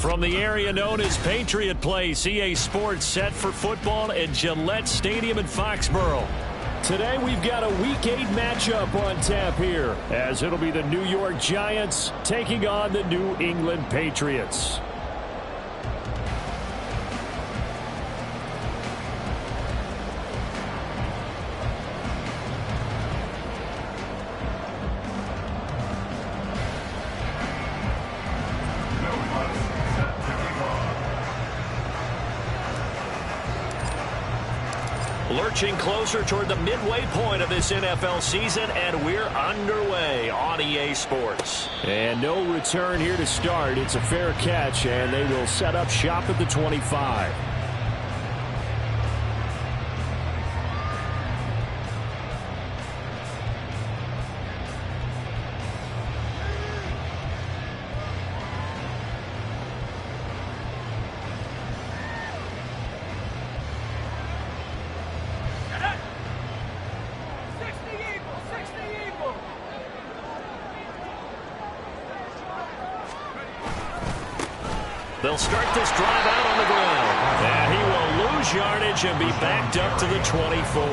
From the area known as Patriot Place, EA Sports set for football at Gillette Stadium in Foxborough. Today we've got a Week 8 matchup on tap here, as it'll be the New York Giants taking on the New England Patriots. Lurching closer toward the midway point of this NFL season, and we're underway on EA Sports. And no return here to start. It's a fair catch, and they will set up shop at the 25. They'll start this drive out on the ground. And he will lose yardage and be backed up to the 24.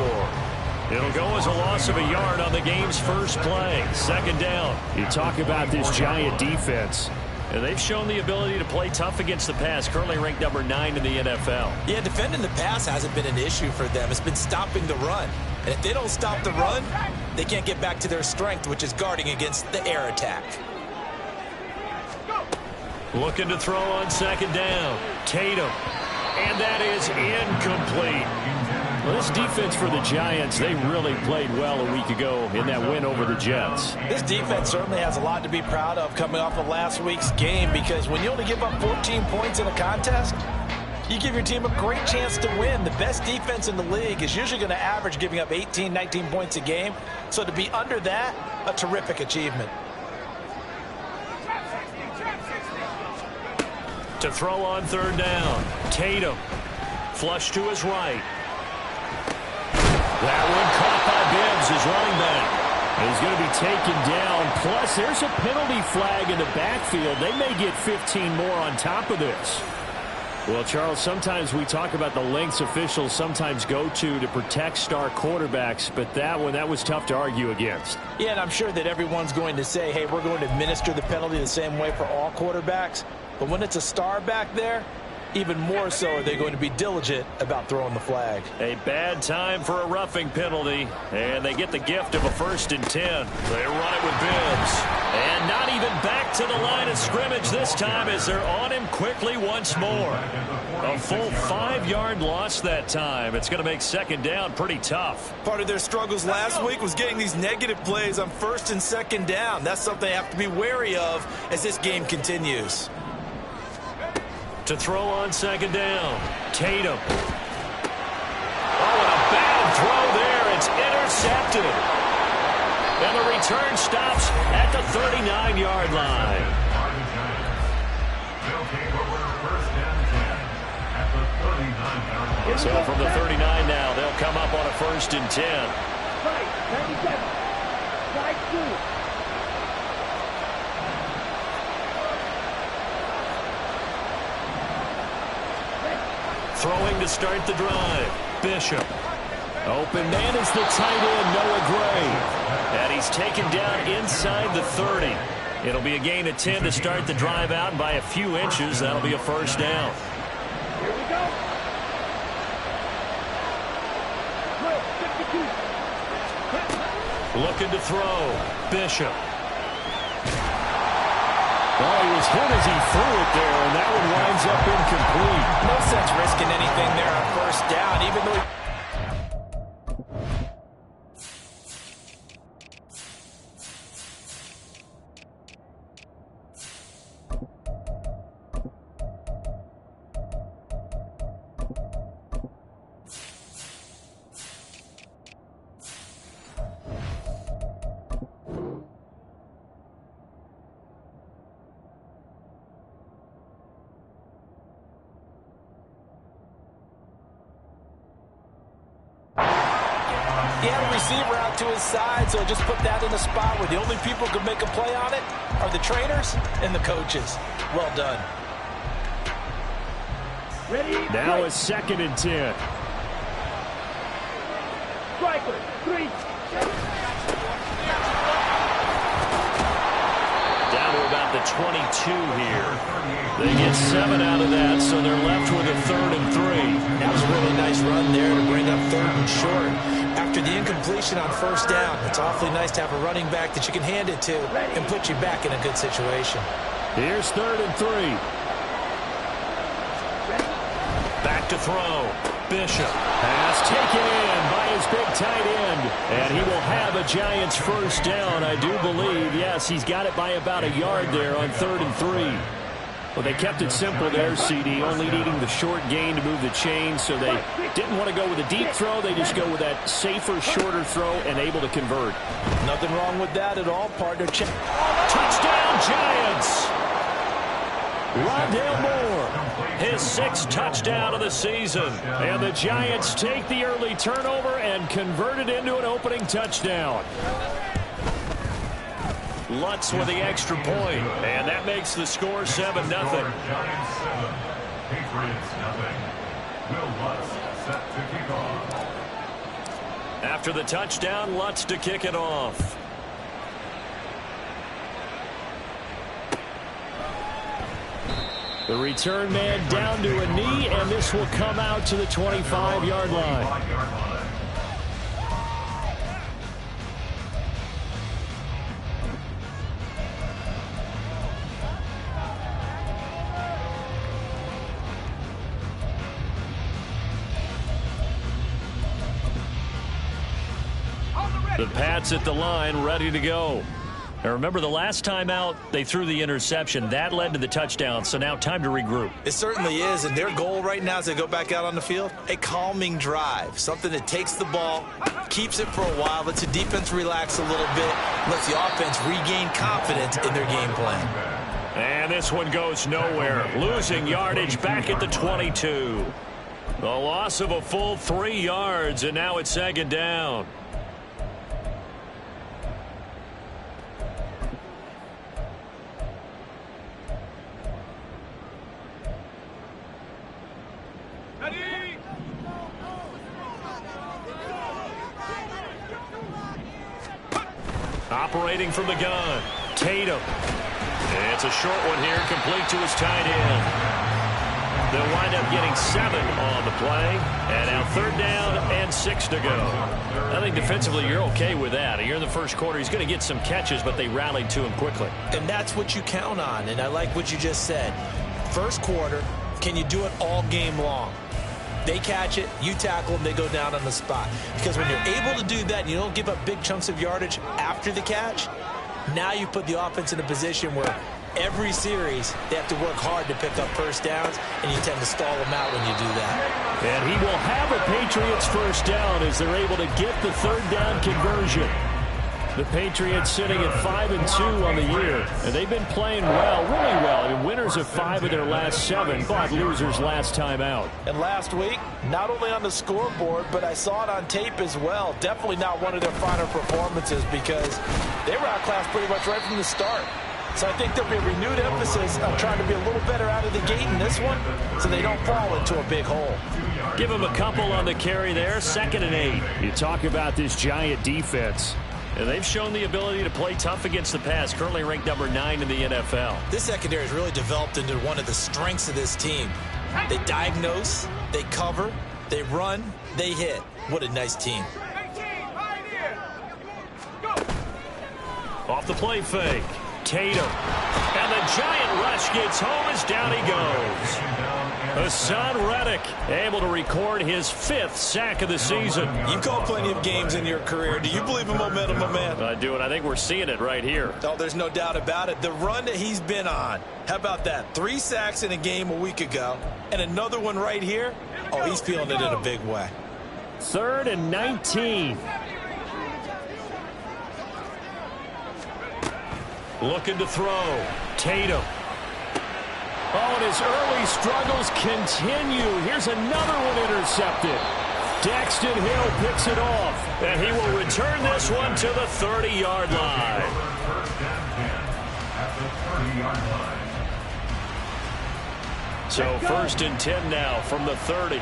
It'll go as a loss of a yard on the game's first play. Second down. You talk about this Giant defense. And they've shown the ability to play tough against the pass, currently ranked number 9 in the NFL. Yeah, defending the pass hasn't been an issue for them. It's been stopping the run. And if they don't stop the run, they can't get back to their strength, which is guarding against the air attack. Looking to throw on second down. Tatum. And that is incomplete. Well, this defense for the Giants, they really played well a week ago in that win over the Jets. This defense certainly has a lot to be proud of coming off of last week's game, because when you only give up 14 points in a contest, you give your team a great chance to win. The best defense in the league is usually going to average giving up 18, 19 points a game. So to be under that, a terrific achievement. To throw on third down. Tatum. Flush to his right. That one caught by Bibbs, his running back. He's going to be taken down. Plus, there's a penalty flag in the backfield. They may get 15 more on top of this. Well, Charles, sometimes we talk about the lengths officials sometimes go to protect star quarterbacks, but that was tough to argue against. Yeah, and I'm sure that everyone's going to say, hey, we're going to administer the penalty the same way for all quarterbacks. But when it's a star back there, even more so are they going to be diligent about throwing the flag. A bad time for a roughing penalty, and they get the gift of a 1st and 10. They run it with Bibbs. And not even back to the line of scrimmage this time as they're on him quickly once more. A full 5-yard loss that time. It's going to make second down pretty tough. Part of their struggles last week was getting these negative plays on 1st and 2nd down. That's something they have to be wary of as this game continues. To throw on second down. Tatum. Oh, and a bad throw there. It's intercepted. And the return stops at the 39-yard line. So from the 39 now, they'll come up on a 1st and 10. Right, 97. Right through. Throwing to start the drive. Bishop. Open man is the tight end, Noah Gray. And he's taken down inside the 30. It'll be a gain of 10 to start the drive out, and by a few inches, that'll be a 1st down. Here we go. 52. Looking to throw. Bishop. Well, he was hit as he threw it there, and that one winds up incomplete. No sense risking anything there on 1st down, even though he had a receiver out to his side, so just put that in a spot where the only people who can make a play on it are the trainers and the coaches. Well done. Now a 2nd and 10. Striker, 3. Down to about the 22 here. They get 7 out of that, so they're left with a 3rd and 3. That was a really nice run there to bring up 3rd and short. After the incompletion on 1st down, it's awfully nice to have a running back that you can hand it to and put you back in a good situation. Here's 3rd and 3. Back to throw. Bishop. Pass taken in by his big tight end. And he will have a Giants 1st down, I do believe. Yes, he's got it by about a yard there on 3rd and 3. Well, they kept it simple there, CD, only needing the short gain to move the chain, so they didn't want to go with a deep throw. They just go with that safer, shorter throw and able to convert. Nothing wrong with that at all, partner. Touchdown, Giants! Rondale Moore, his 6th touchdown of the season. And the Giants take the early turnover and convert it into an opening touchdown. Lutz with the extra point, and that makes the score 7-0. Giants 7, Patriots nothing. Will Lutz set to kick off. After the touchdown, Lutz to kick it off. The return man down to a knee, and this will come out to the 25-yard line. The Pats at the line, ready to go. Now remember, the last time out, they threw the interception. That led to the touchdown, so now time to regroup. It certainly is, and their goal right now as they go back out on the field, a calming drive, something that takes the ball, keeps it for a while, lets the defense relax a little bit, lets the offense regain confidence in their game plan. And this one goes nowhere, losing yardage back at the 22. The loss of a full 3 yards, and now it's 2nd down. Operating from the gun, Tatum. It's a short one here, complete to his tight end. They'll wind up getting 7 on the play. And now 3rd down and 6 to go. I think defensively you're okay with that. Here in the first quarter, he's going to get some catches, but they rallied to him quickly. And that's what you count on, and I like what you just said. First quarter, can you do it all game long? They catch it, you tackle them, they go down on the spot. Because when you're able to do that and you don't give up big chunks of yardage after the catch, now you put the offense in a position where every series they have to work hard to pick up 1st downs, and you tend to stall them out when you do that. And he will have a Patriots 1st down as they're able to get the 3rd down conversion. The Patriots sitting at 5-2 on the year, and they've been playing well, really well. I mean, winners of 5 of their last 7, but losers last time out. And last week, not only on the scoreboard, but I saw it on tape as well. Definitely not one of their finer performances because they were outclassed pretty much right from the start. So I think there'll be a renewed emphasis on trying to be a little better out of the gate in this one so they don't fall into a big hole. Give them a couple on the carry there, 2nd and 8. You talk about this Giant defense. And they've shown the ability to play tough against the pass, currently ranked number 9 in the NFL. This secondary has really developed into one of the strengths of this team. They diagnose, they cover, they run, they hit. What a nice team. Off the play fake, Tatum. And the Giant rush gets home as down he goes. Hassan Reddick able to record his 5th sack of the season. You've called plenty of games in your career. Do you believe in momentum, my man? I do, and I think we're seeing it right here. Oh, there's no doubt about it. The run that he's been on. How about that? 3 sacks in a game a week ago, and another one right here. Oh, he's feeling it in a big way. 3rd and 19. Looking to throw. Tatum. Oh, and his early struggles continue. Here's another one intercepted. Daxton Hill picks it off, and he will return this one to the 30-yard line. So 1st and 10 now from the 30.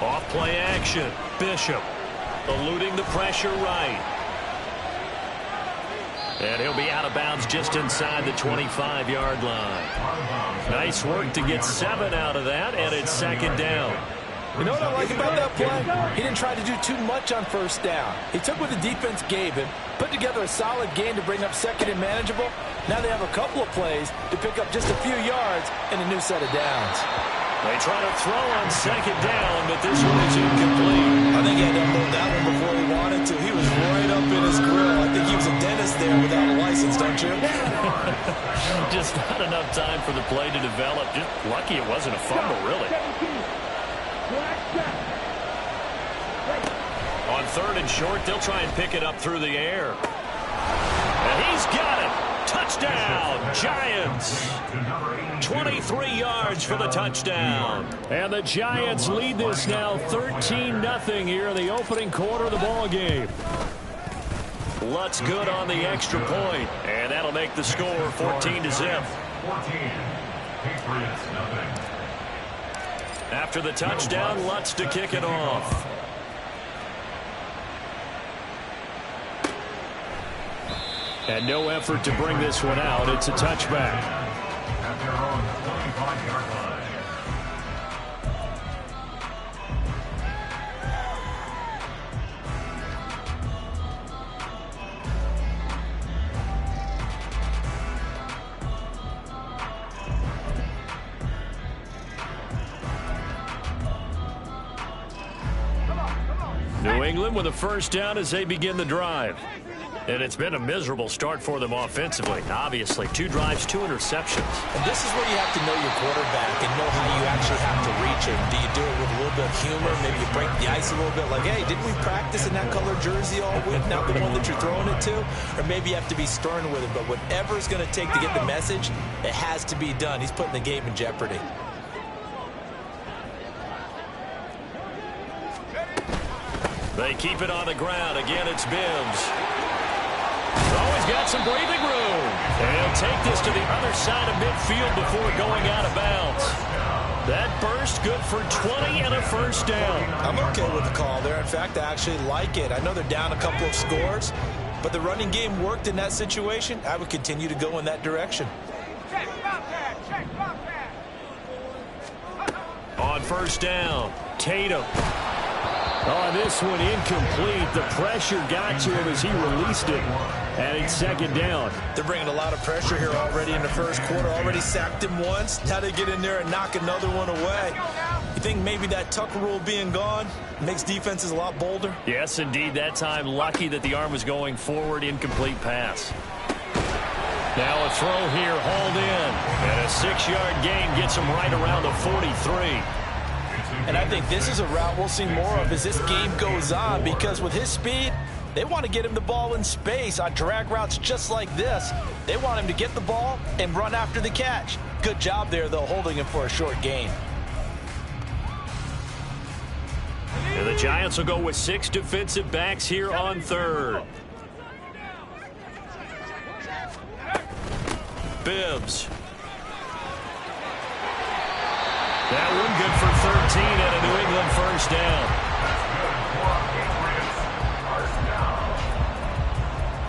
Off play action. Bishop eluding the pressure right. And he'll be out of bounds just inside the 25-yard line. Nice work to get 7 out of that, and it's 2nd down. You know what I like about that play? He didn't try to do too much on 1st down. He took what the defense gave him, put together a solid game to bring up 2nd and manageable. Now they have a couple of plays to pick up just a few yards and a new set of downs. They try to throw on 2nd down, but this one is incomplete. I think he had to unload that one before he wanted to. He was right up in his grill. I think he was a dentist there without a license, don't you? Just not enough time for the play to develop. Just lucky it wasn't a fumble, really. On 3rd and short, they'll try and pick it up through the air. And he's got it. Touchdown, Giants. 23 yards for the touchdown. And the Giants lead this now 13-0 here in the opening quarter of the ball game. Lutz good on the extra point, and that'll make the score 14-0. 14. Patriots, nothing. After the touchdown, Lutz to kick it off. And no effort to bring this one out. It's a touchback. At their own 25-yard line. New England with a 1st down as they begin the drive. And it's been a miserable start for them offensively. Obviously, 2 drives, 2 interceptions. And this is where you have to know your quarterback and know how you actually have to reach him. Do you do it with a little bit of humor? Maybe you break the ice a little bit like, hey, didn't we practice in that color jersey all week? Not the one that you're throwing it to? Or maybe you have to be stern with it. But whatever it's going to take to get the message, it has to be done. He's putting the game in jeopardy. They keep it on the ground. Again, it's Bibbs. Always got some breathing room. And he'll take this to the other side of midfield before going out of bounds. That burst good for 20 and a 1st down. I'm okay with the call there. In fact, I actually like it. I know they're down a couple of scores, but the running game worked in that situation. I would continue to go in that direction. On 1st down, Tatum. Oh, this one incomplete. The pressure got to him as he released it. And it's 2nd down. They're bringing a lot of pressure here already in the 1st quarter. Already sacked him once. Now they get in there and knock another one away. You think maybe that Tucker rule being gone makes defenses a lot bolder? Yes, indeed. That time, lucky that the arm was going forward. Incomplete pass. Now a throw here, hauled in. And a 6-yard gain gets him right around the 43. And I think this is a route we'll see more of as this game goes on, because with his speed, they want to get him the ball in space on drag routes just like this. They want him to get the ball and run after the catch. Good job there, though, holding him for a short gain. And the Giants will go with 6 defensive backs here on 3rd. Bibbs. That one good for 13 and a New England 1st down. That's good for Patriots. 1st down.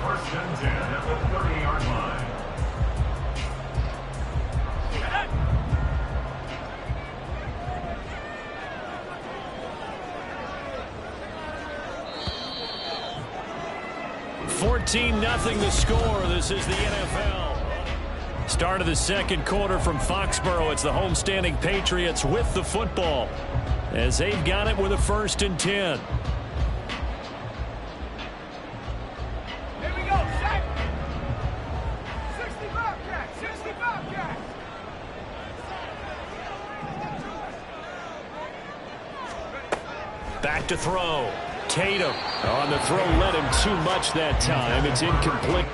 1st and 10 at the 30-yard line. $14-0 the score. This is the NFL. Start of the 2nd quarter from Foxborough. It's the homestanding Patriots with the football as they've got it with a 1st and 10. Here we go, set. 65 catch, 65 catch. Back to throw. Tatum on the throw, led him too much that time. It's incomplete.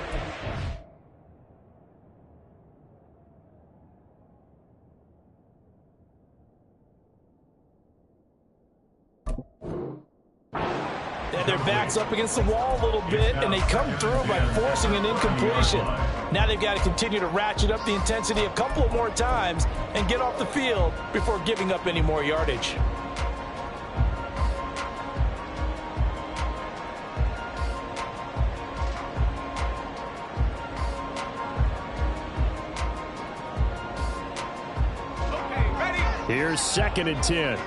had their backs up against the wall a little bit, and they come through by forcing an incompletion. Now they've got to continue to ratchet up the intensity a couple more times and get off the field before giving up any more yardage. Here's 2nd and 10.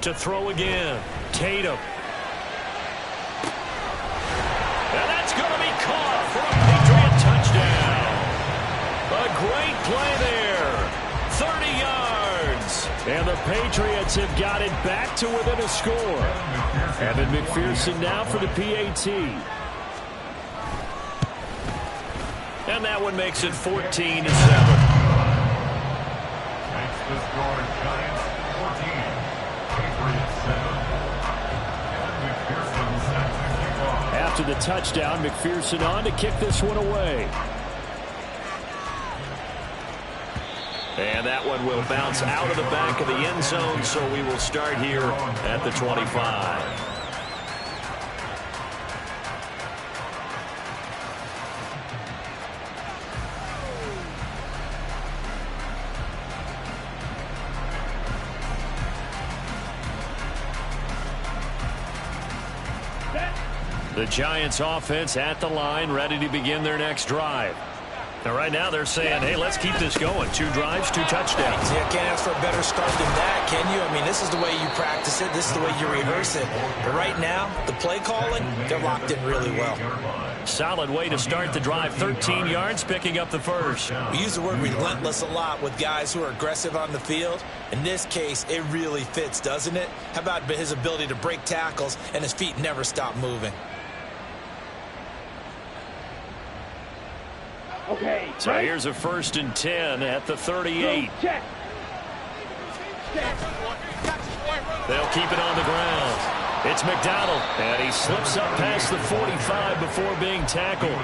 To throw again. Tatum. And that's going to be caught for a Patriot touchdown. A great play there. 30 yards. And the Patriots have got it back to within a score. Evan McPherson now for the PAT. And that one makes it 14-7. Makes the score Giants 14. Patriots 7. After the touchdown, McPherson on to kick this one away. And that one will bounce out of the back of the end zone, so we will start here at the 25. The Giants offense at the line, ready to begin their next drive. Now, right now, they're saying, hey, let's keep this going. 2 drives, 2 touchdowns. Yeah, can't ask for a better start than that, can you? I mean, this is the way you practice it. This is the way you rehearse it. But right now, the play calling, they're locked in really well. Solid way to start the drive. 13 yards, picking up the first. We use the word relentless a lot with guys who are aggressive on the field. In this case, it really fits, doesn't it? How about his ability to break tackles and his feet never stop moving? Okay. So here's a 1st and 10 at the 38. Check. They'll keep it on the ground. It's McDonald, and he slips up past the 45 before being tackled.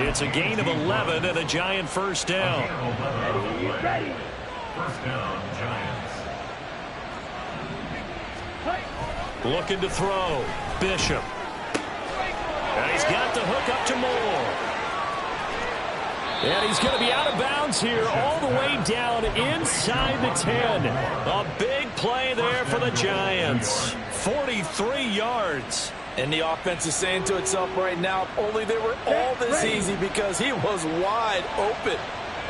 It's a gain of 11 and a Giant first down. Ready. First down, Giants. Looking to throw. Bishop. And he's got the hook up to Moore. And he's going to be out of bounds here all the way down inside the 10. A big play there for the Giants. 43 yards. And the offense is saying to itself right now, if only they were all this easy, because he was wide open.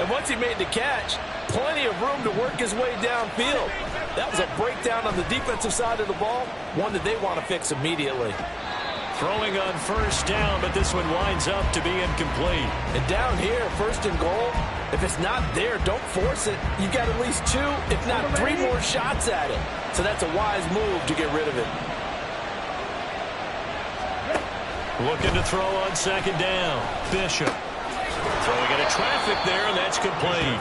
And once he made the catch, plenty of room to work his way downfield. That was a breakdown on the defensive side of the ball, one that they want to fix immediately. Throwing on first down, but this one winds up to be incomplete. And down here, 1st and goal, if it's not there, don't force it. You've got at least 2, if not 3 more shots at it. So that's a wise move to get rid of it. Looking to throw on 2nd down. Bishop. Throwing into traffic there, and that's complete.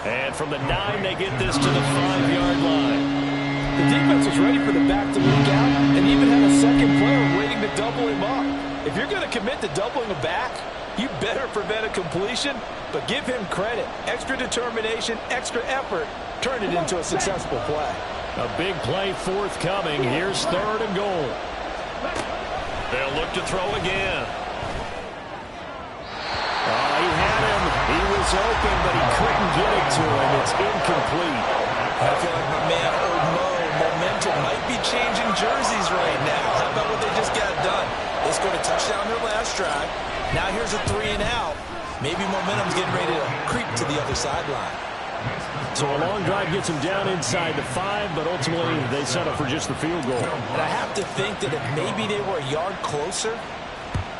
And from the 9, they get this to the 5-yard line. The defense was ready for the back to leak out and even had a second player waiting to double him up. If you're going to commit to doubling a back, you better prevent a completion, but give him credit. Extra determination, extra effort, turn it into a successful play. A big play forthcoming. Here's 3rd and goal. They'll look to throw again. He had him. He was open, but he couldn't get it to him. It's incomplete. I feel like my man, Old Mo, momentum might be changing jerseys right now. How about what they just got done? They scored a touchdown their last drive. Now here's a 3 and out. Maybe momentum's getting ready to creep to the other sideline. So a long drive gets them down inside the 5, but ultimately they settle for just the field goal. And I have to think that if maybe they were a yard closer,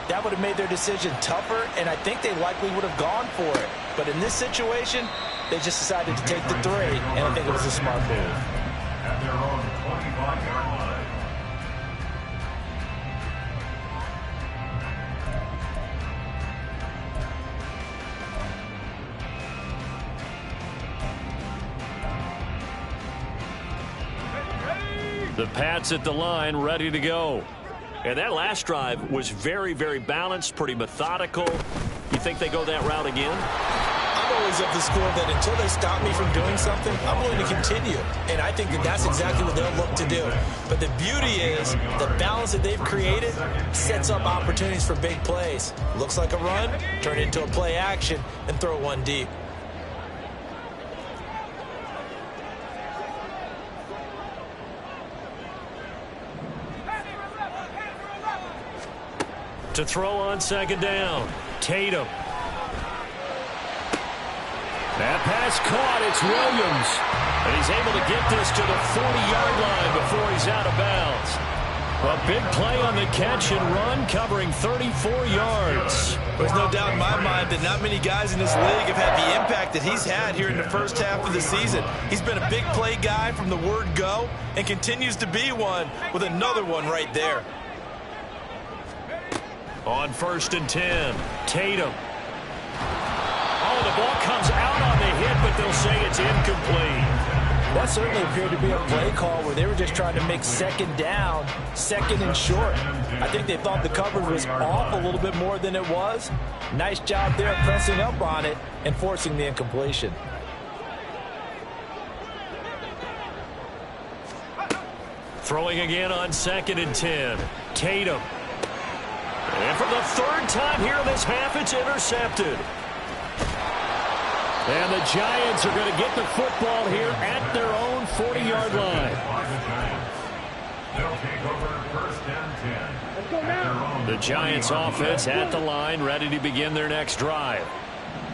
that would have made their decision tougher, and I think they likely would have gone for it. But in this situation, they just decided to take the 3, and I think it was a smart move. At their own 25-yard line. The Pats at the line, ready to go. And that last drive was very, very balanced, pretty methodical. You think they go that route again? I'm always of the school that until they stop me from doing something, I'm willing to continue. And I think that that's exactly what they'll look to do. But the beauty is the balance that they've created sets up opportunities for big plays. Looks like a run, turn it into a play action, and throw one deep. To throw on second down, Tatum. That pass caught. It's Williams. And he's able to get this to the 40-yard line before he's out of bounds. A big play on the catch and run, covering 34 yards. There's no doubt in my mind that not many guys in this league have had the impact that he's had here in the first half of the season. He's been a big play guy from the word go and continues to be one with another one right there. On 1st and 10, Tatum. Oh, the ball comes out on the hit, but they'll say it's incomplete. That certainly appeared to be a play call where they were just trying to make second down, second and short. I think they thought the coverage was off a little bit more than it was. Nice job there pressing up on it and forcing the incompletion. Throwing again on 2nd and 10, Tatum. And for the 3rd time here in this half, it's intercepted. And the Giants are going to get the football here at their own 40-yard line. They'll take over 1st and 10. The Giants offense at the line, ready to begin their next drive.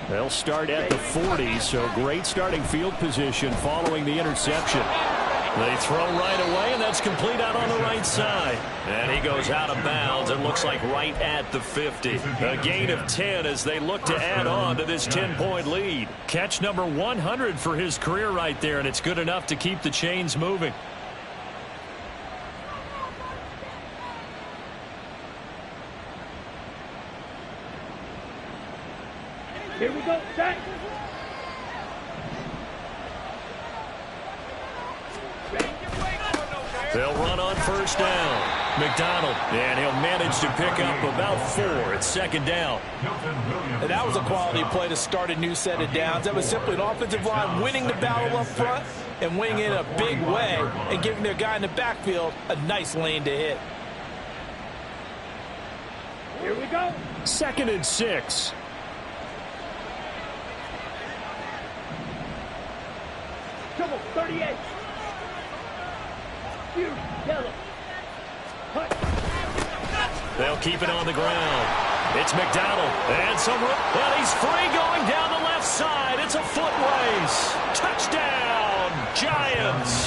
They'll start at the 40, so great starting field position following the interception. They throw right away, and that's complete out on the right side. And he goes out of bounds. It looks like right at the 50. A gain of 10 as they look to add on to this 10-point lead. Catch number 100 for his career right there, and it's good enough to keep the chains moving. Here we go, set. They'll run on 1st down. McDonald, and he'll manage to pick up about 4. It's 2nd down. And that was a quality play to start a new set of downs. That was simply an offensive line winning the battle up front and winning in a big way and giving their guy in the backfield a nice lane to hit. Here we go. 2nd and 6. Come on, 38. Yellow. They'll keep it on the ground. It's McDonald. And he's free going down the left side. It's a foot race. Touchdown, Giants.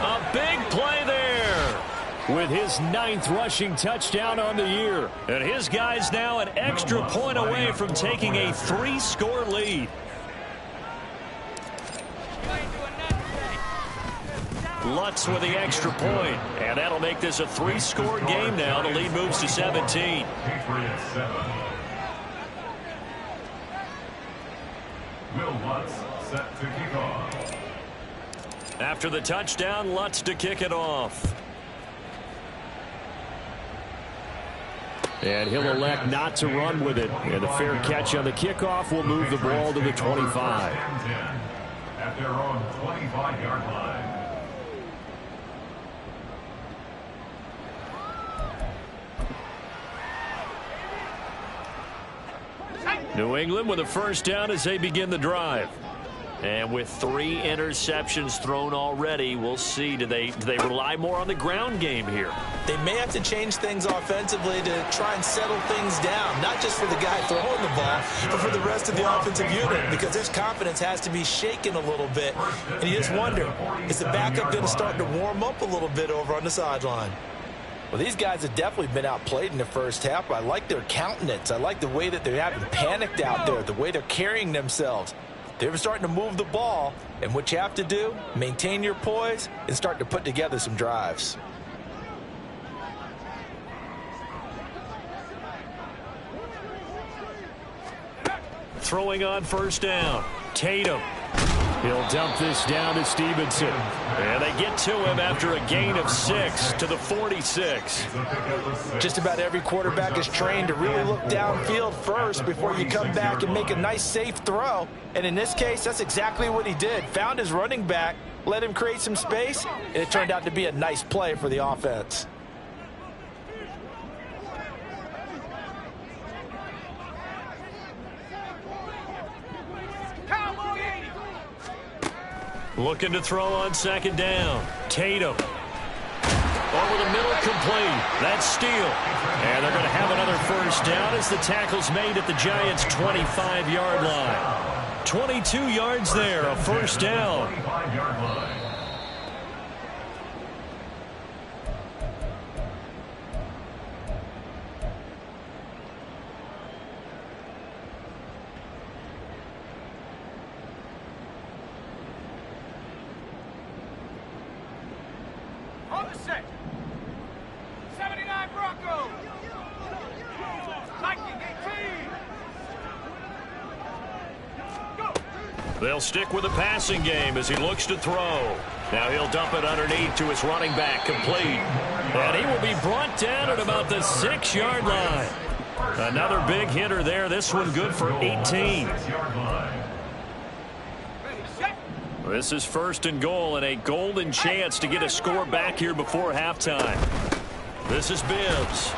A big play there with his 9th rushing touchdown on the year. And his guys now an extra point away from taking a 3-score lead. Lutz with the extra point, and that'll make this a 3-score game now. The lead moves to 17. Patriots 7. Will Lutz set to kick off. After the touchdown, Lutz to kick it off. And he'll elect not to run with it. And the fair catch on the kickoff will move the ball to the 25. At their own 25-yard line. New England with a 1st down as they begin the drive. And with 3 interceptions thrown already, we'll see. Do they rely more on the ground game here? They may have to change things offensively to try and settle things down, not just for the guy throwing the ball, but for the rest of the offensive unit, because their confidence has to be shaken a little bit. And you just wonder, is the backup going to start to warm up a little bit over on the sideline? Well, these guys have definitely been outplayed in the first half. I like their countenance. I like the way that they haven't panicked out there, the way they're carrying themselves. They're starting to move the ball, and what you have to do, maintain your poise and start to put together some drives. Throwing on 1st down, Tatum. He'll dump this down to Stevenson. And they get to him after a gain of 6 to the 46. Just about every quarterback is trained to really look downfield first before you come back and make a nice, safe throw. And in this case, that's exactly what he did. Found his running back, let him create some space, and it turned out to be a nice play for the offense. Looking to throw on second down. Tatum. Over the middle, complete. That's Steele. And they're going to have another first down as the tackle's made at the Giants' 25-yard line. 22 yards there, a first down. 25-yard line. On the set. 79 Broncos. 1918. Go. They'll stick with the passing game as he looks to throw. Now he'll dump it underneath to his running back, complete. And he will be brought down at about the 6-yard line. Another big hitter there. This one good for 18. This is first and goal and a golden chance to get a score back here before halftime. This is Bibbs.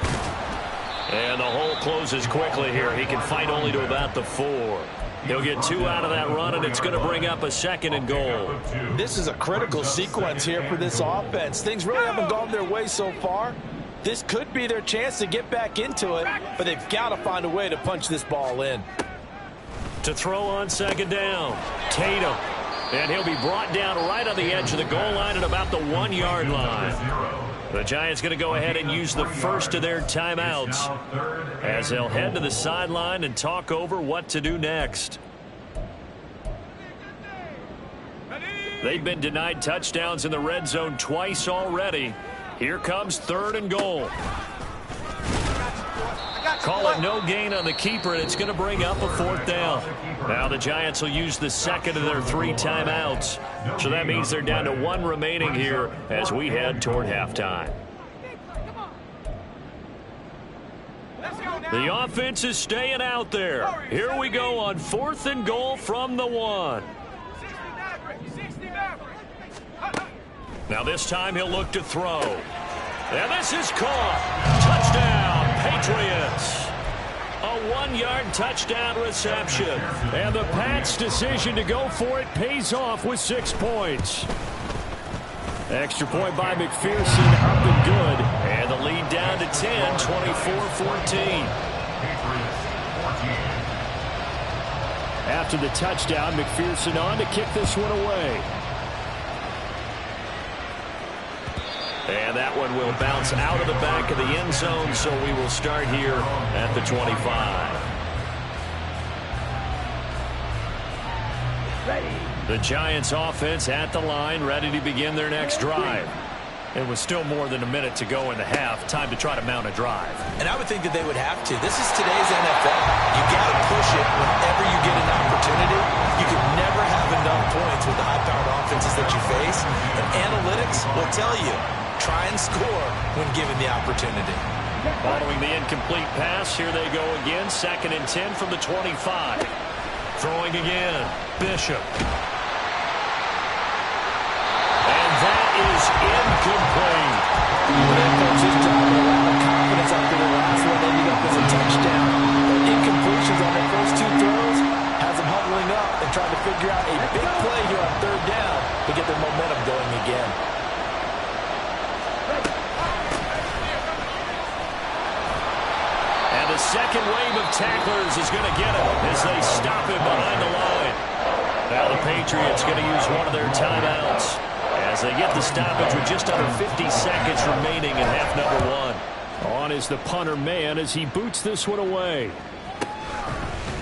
And the hole closes quickly here. He can fight only to about the 4. He'll get 2 out of that run, and it's going to bring up a second and goal. This is a critical sequence here for this offense. Things really haven't gone their way so far. This could be their chance to get back into it, but they've got to find a way to punch this ball in. To throw on second down, Tatum. And he'll be brought down right on the edge of the goal line at about the 1-yard line. The Giants going to go ahead and use the first of their timeouts as they'll head to the sideline and talk over what to do next. They've been denied touchdowns in the red zone twice already. Here comes third and goal. Call it no gain on the keeper, and it's going to bring up a 4th down. Now the Giants will use the second of their 3 timeouts. So that means they're down to 1 remaining here as we head toward halftime. The offense is staying out there. Here we go on 4th and goal from the 1. Now this time he'll look to throw. And this is caught. Touchdown, Patriots. A 1-yard touchdown reception. And the Pats' decision to go for it pays off with 6 points. Extra point by McPherson, up and good. And the lead down to 10, 24-14. After the touchdown, McPherson on to kick this one away. And that one will bounce out of the back of the end zone, so we will start here at the 25. The Giants offense at the line, ready to begin their next drive. It was still more than a minute to go in the half. Time to try to mount a drive. And I would think that they would have to. This is today's NFL. You got to push it whenever you get an opportunity. You could never have enough points with the high-powered offenses that you face. And analytics will tell you, try and score when given the opportunity. Following the incomplete pass, here they go again. 2nd and 10 from the 25. Throwing again. Bishop. And that is incomplete. That coach's job with a lot of confidence after the last one ended up as a touchdown. But incompletions on their first 2 throws has them huddling up and trying to figure out a big play here on 3rd down to get their momentum going again. And the second wave of tacklers is going to get him as they stop him behind the line. Now the Patriots going to use one of their timeouts as they get the stoppage with just under 50 seconds remaining in half number 1. On is the punter man as he boots this one away.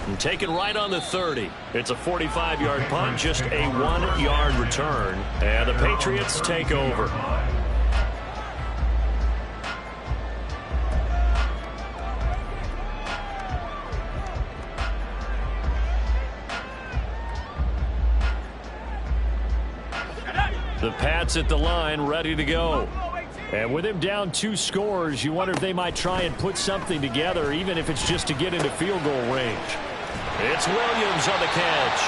And taken right on the 30. It's a 45-yard punt, just a 1-yard return. And the Patriots take over. The Pats at the line, ready to go. And with him down 2 scores, you wonder if they might try and put something together, even if it's just to get into field goal range. It's Williams on the catch.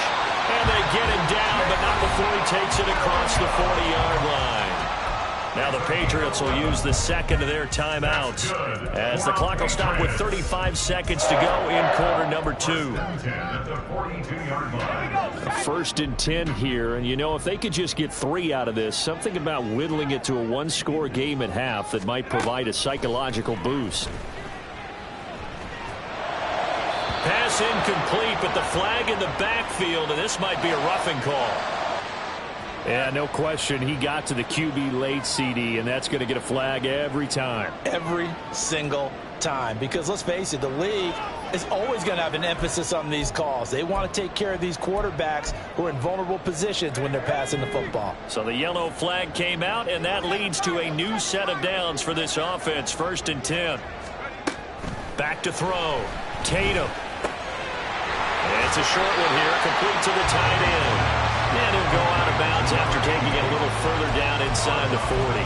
And they get him down, but not before he takes it across the 40-yard line. Now the Patriots will use the second of their timeouts as the clock will stop with 35 seconds to go in quarter number 2. First and 10 here, and you know, if they could just get 3 out of this, something about whittling it to a 1-score game at half that might provide a psychological boost. Pass incomplete, but the flag in the backfield, and this might be a roughing call. Yeah, no question. He got to the QB late, CD, and that's going to get a flag every time. Every single time. Because let's face it, the league is always going to have an emphasis on these calls. They want to take care of these quarterbacks who are in vulnerable positions when they're passing the football. So the yellow flag came out, and that leads to a new set of downs for this offense. First and 10. Back to throw. Tatum. It's a short one here, complete to the tight end. And he'll go out of bounds after taking it a little further down inside the 40.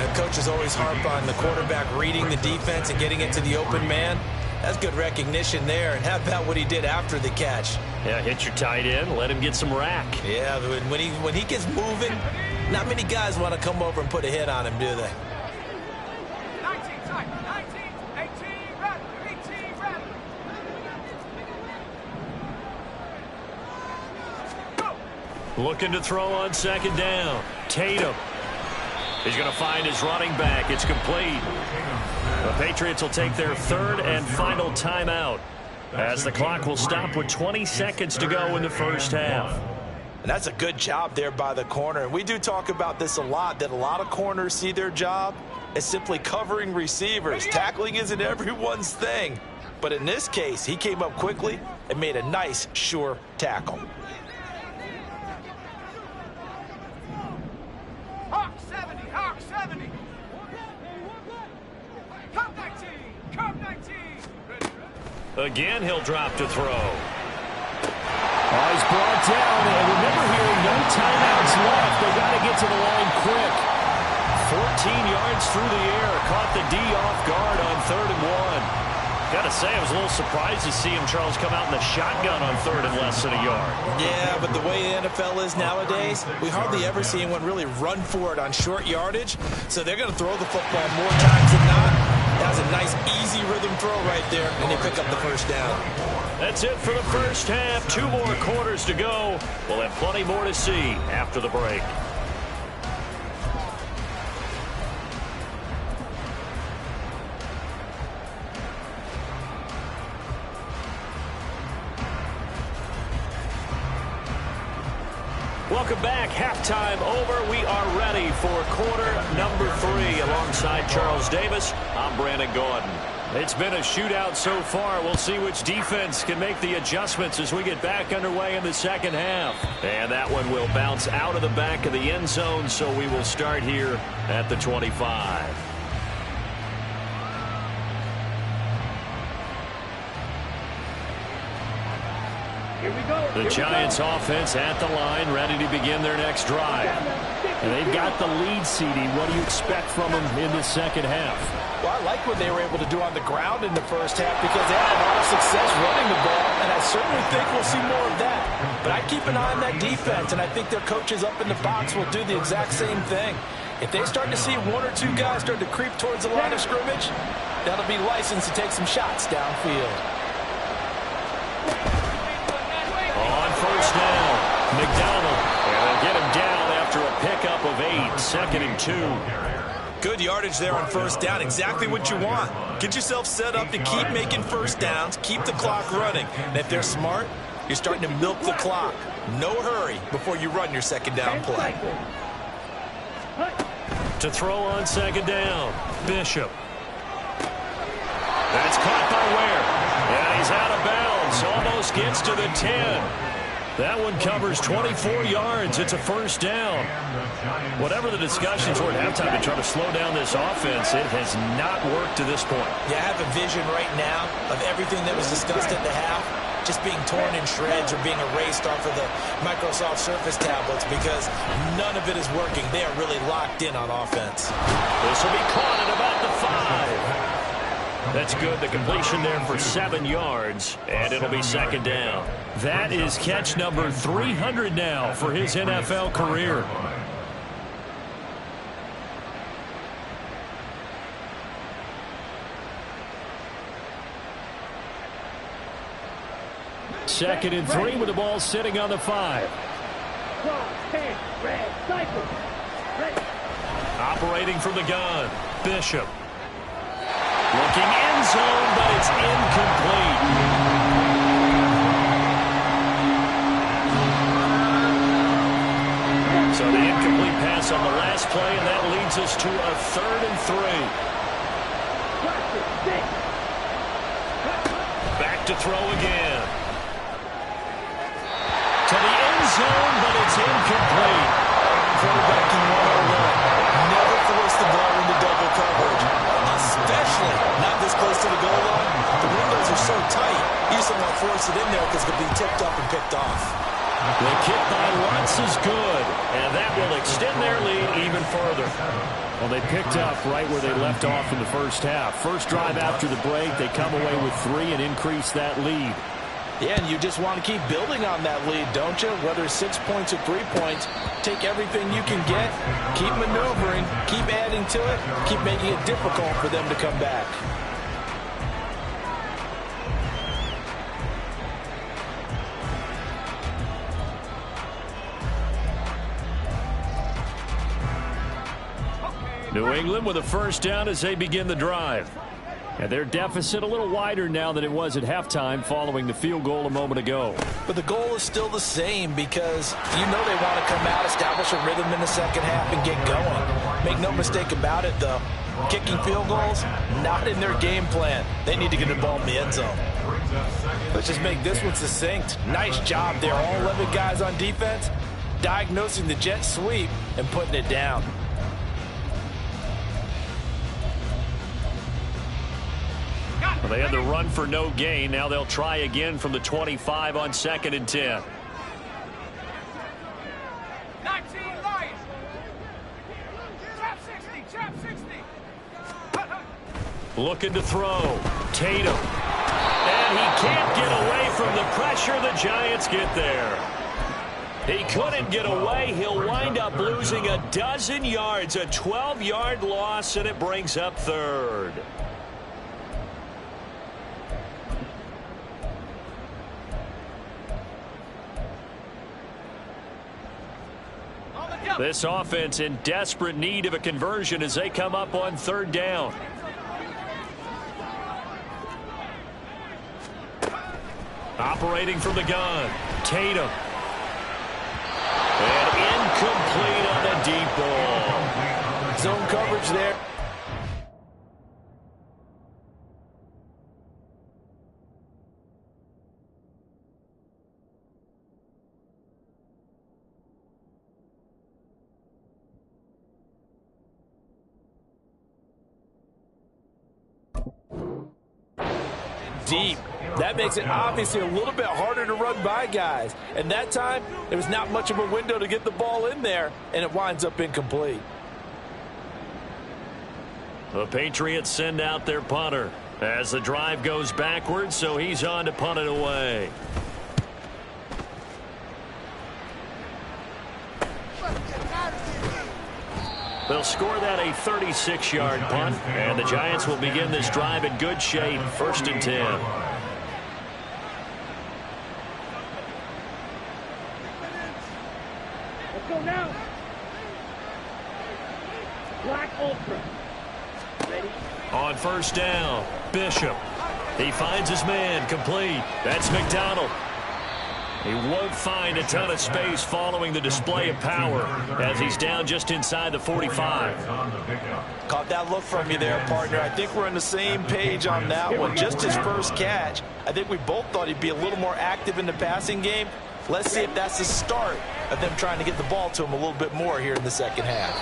And coaches always harp on the quarterback reading the defense and getting it to the open man. That's good recognition there. And how about what he did after the catch? Yeah, hit your tight end, let him get some rack. Yeah, when he gets moving, not many guys want to come over and put a hit on him, do they? 19 tight, 19, 18, red, 18, red. Looking to throw on second down. Tatum. He's going to find his running back. It's complete. The Patriots will take their third and final timeout as the clock will stop with 20 seconds to go in the first half. And that's a good job there by the corner. And we do talk about this a lot, that a lot of corners see their job as simply covering receivers. Tackling isn't everyone's thing. But in this case, he came up quickly and made a nice, sure tackle. Hawk 70, Hawk 70. Come 19, come 19. Again, he'll drop to throw. He's brought down, and remember here, no timeouts left. They got to get to the line quick. 14 yards through the air, caught the D off guard on 3rd and 1. Got to say, I was a little surprised to see him, Charles, come out in the shotgun on 3rd and less than a yard. Yeah, but the way the NFL is nowadays, we hardly ever see anyone really run for it on short yardage. So they're going to throw the football more times than not. That was a nice, easy rhythm throw right there, and they pick up the first down. That's it for the first half. 2 more quarters to go. We'll have plenty more to see after the break. Welcome back. Halftime over. We are ready for quarter number 3. Alongside Charles Davis, I'm Brandon Gordon. It's been a shootout so far. We'll see which defense can make the adjustments as we get back underway in the second half. And that one will bounce out of the back of the end zone, so we will start here at the 25. The Giants offense at the line, ready to begin their next drive. And they've got the lead, CD. What do you expect from them in the second half? Well, I like what they were able to do on the ground in the first half because they had a lot of success running the ball, and I certainly think we'll see more of that. But I keep an eye on that defense, and I think their coaches up in the box will do the exact same thing. If they start to see 1 or 2 guys start to creep towards the line of scrimmage, that'll be licensed to take some shots downfield. On first down, McDonald. And they'll get him down after a pickup of 8, 2nd and 2. Good yardage there on first down. Exactly what you want. Get yourself set up to keep making first downs, keep the clock running. And if they're smart, you're starting to milk the clock. No hurry before you run your second down play. To throw on second down, Bishop. That's caught by Ware. And he's out of bounds. Almost gets to the 10. That one covers 24 yards. It's a first down. Whatever the discussions were at halftime to try to slow down this offense, it has not worked to this point. Yeah, I have a vision right now of everything that was discussed at the half. just being torn in shreds or being erased off of the Microsoft Surface tablets because none of it is working. They are really locked in on offense. This will be caught at about the 5. That's good. The completion there for 7 yards, and it'll be second down. That is catch number 300 now for his NFL career. Second and 3 with the ball sitting on the 5. Operating from the gun, Bishop. Looking end zone, but it's incomplete. So the incomplete pass on the last play, and that leads us to a 3rd and 3. Back to throw again. To the end zone, but it's incomplete. Quarterback can 101. Never force the ball into double coverage, especially not this close to the goal line. The windows are so tight, you just don't want to force it in there because it could be tipped up and picked off. The kick by Lutz is good, and that will extend their lead even further. Well, they picked up right where they left off in the first half. First drive after the break, they come away with 3 and increase that lead. Yeah, and you just want to keep building on that lead, don't you? Whether it's 6 points or 3 points, take everything you can get, keep maneuvering, keep adding to it, keep making it difficult for them to come back. New England with a first down as they begin the drive. And their deficit a little wider now than it was at halftime following the field goal a moment ago. But the goal is still the same because you know they want to come out, establish a rhythm in the second half, and get going. Make no mistake about it, though. Kicking field goals, not in their game plan. They need to get the ball in the end zone. Let's just make this one succinct. Nice job there. All 11 guys on defense, diagnosing the jet sweep and putting it down. Well, they had the run for no gain. Now they'll try again from the 25 on 2nd and 10. 19 Lions. Trap 60, trap 60. Looking to throw. Tatum. And he can't get away from the pressure. The Giants get there. He couldn't get away. He'll wind up losing a dozen yards. A 12-yard loss, and it brings up 3rd. This offense in desperate need of a conversion as they come up on 3rd down. Operating from the gun, Tatum. And incomplete on the deep ball. Zone coverage there. Deep. That makes it obviously a little bit harder to run by guys. And that time, there was not much of a window to get the ball in there, and it winds up incomplete. The Patriots send out their punter as the drive goes backwards, so he's on to punt it away. They'll score that a 36-yard punt, and the Giants will begin this drive in good shape, 1st and 10. Let's go now. Black Ultra. Ready? On 1st down, Bishop. He finds his man, complete. That's McDonald. He won't find a ton of space following the display of power as he's down just inside the 45. Caught that look from you there, partner. I think we're on the same page on that one. Just his first catch. I think we both thought he'd be a little more active in the passing game. Let's see if that's the start of them trying to get the ball to him a little bit more here in the second half.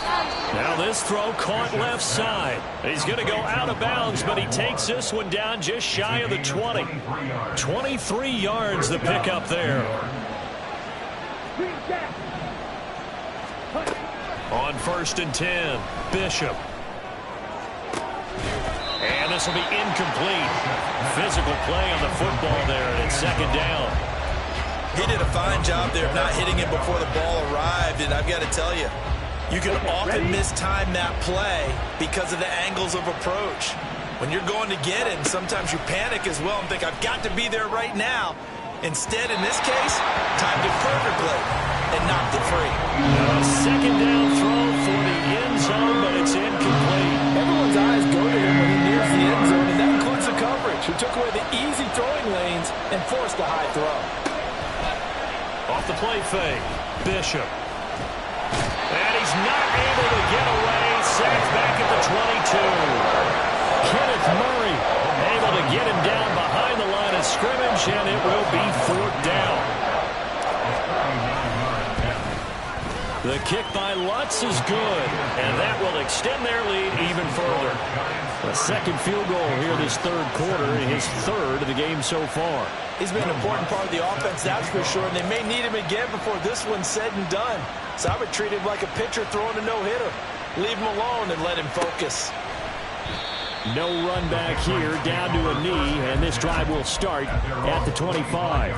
Now this throw caught left side. He's going to go out of bounds, but he takes this one down just shy of the 20. 23 yards the pickup there. On 1st and 10, Bishop. And this will be incomplete. Physical play on the football there, and it's 2nd down. He did a fine job there of not hitting him before the ball arrived, and I've got to tell you, you can often mistime that play because of the angles of approach. When you're going to get it, and sometimes you panic as well and think, I've got to be there right now. Instead, in this case, timed it perfectly and knocked it free. A 2nd down throw for the end zone, but it's incomplete. Everyone's eyes go to him when he nears the end zone, and that includes the coverage, who took away the easy throwing lanes and forced a high throw. Off the play fake, Bishop. And he's not able to get away. Sacked back at the 22. Kenneth Murray able to get him down behind the line of scrimmage, and it will be 4th down. The kick by Lutz is good, and that will extend their lead even further. A 2nd field goal here this 3rd quarter, his 3rd of the game so far. He's been an important part of the offense, that's for sure, and they may need him again before this one's said and done. So I would treat him like a pitcher throwing a no-hitter. Leave him alone and let him focus. No run back here, down to a knee, and this drive will start at the 25.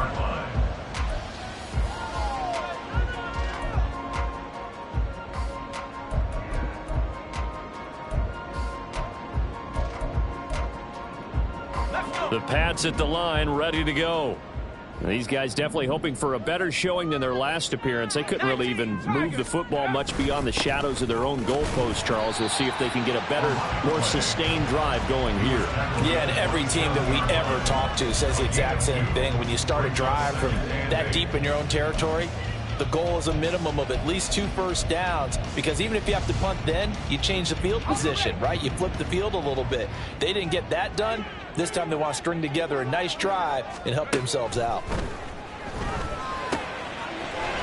The Pats at the line, ready to go. These guys definitely hoping for a better showing than their last appearance. They couldn't really even move the football much beyond the shadows of their own goalpost, Charles. We'll see if they can get a better, more sustained drive going here. Yeah, and every team that we ever talk to says the exact same thing. When you start a drive from that deep in your own territory, the goal is a minimum of at least 2 first downs, because even if you have to punt then, you change the field position, right? You flip the field a little bit. They didn't get that done. This time they want to string together a nice drive and help themselves out.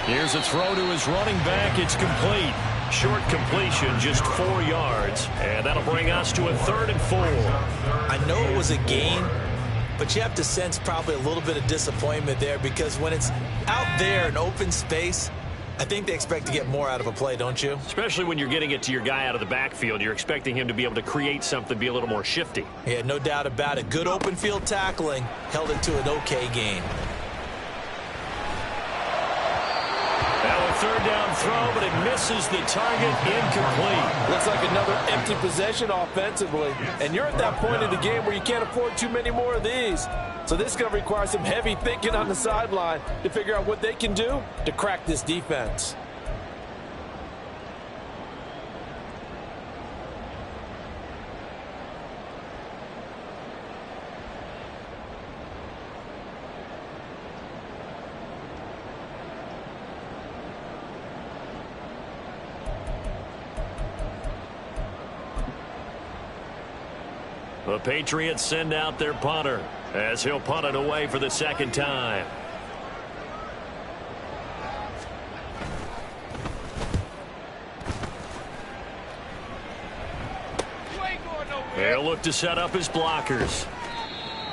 Here's a throw to his running back. It's complete. Short completion, just 4 yards. And that'll bring us to a 3rd and 4. I know it was a gain, but you have to sense probably a little bit of disappointment there, because when it's out there in open space, I think they expect to get more out of a play, don't you? Especially when you're getting it to your guy out of the backfield. You're expecting him to be able to create something, be a little more shifty. Yeah, no doubt about it. Good open field tackling held it to an okay gain. Now a 3rd down throw, but it misses the target, incomplete. Looks like another empty possession offensively. And you're at that point in the game where you can't afford too many more of these. So this is going to require some heavy thinking on the sideline to figure out what they can do to crack this defense. The Patriots send out their punter as he'll punt it away for the 2nd time. They'll look to set up his blockers.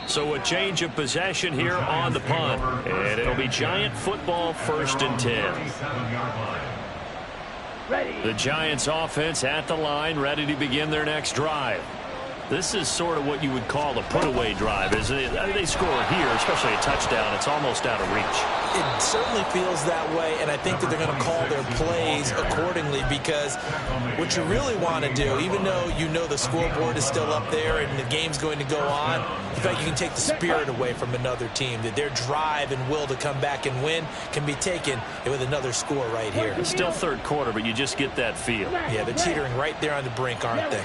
So a change of possession here on the punt. And it'll be Giant football, 1st and 10. The Giants offense at the line, ready to begin their next drive. This is sort of what you would call a put-away drive, isn't it? They score here, especially a touchdown. It's almost out of reach. It certainly feels that way, and I think that they're going to call their plays accordingly, because what you really want to do, even though you know the scoreboard is still up there and the game's going to go on, in fact, you can take the spirit away from another team, that their drive and will to come back and win can be taken with another score right here. It's still 3rd quarter, but you just get that feel. Yeah, they're teetering right there on the brink, aren't they?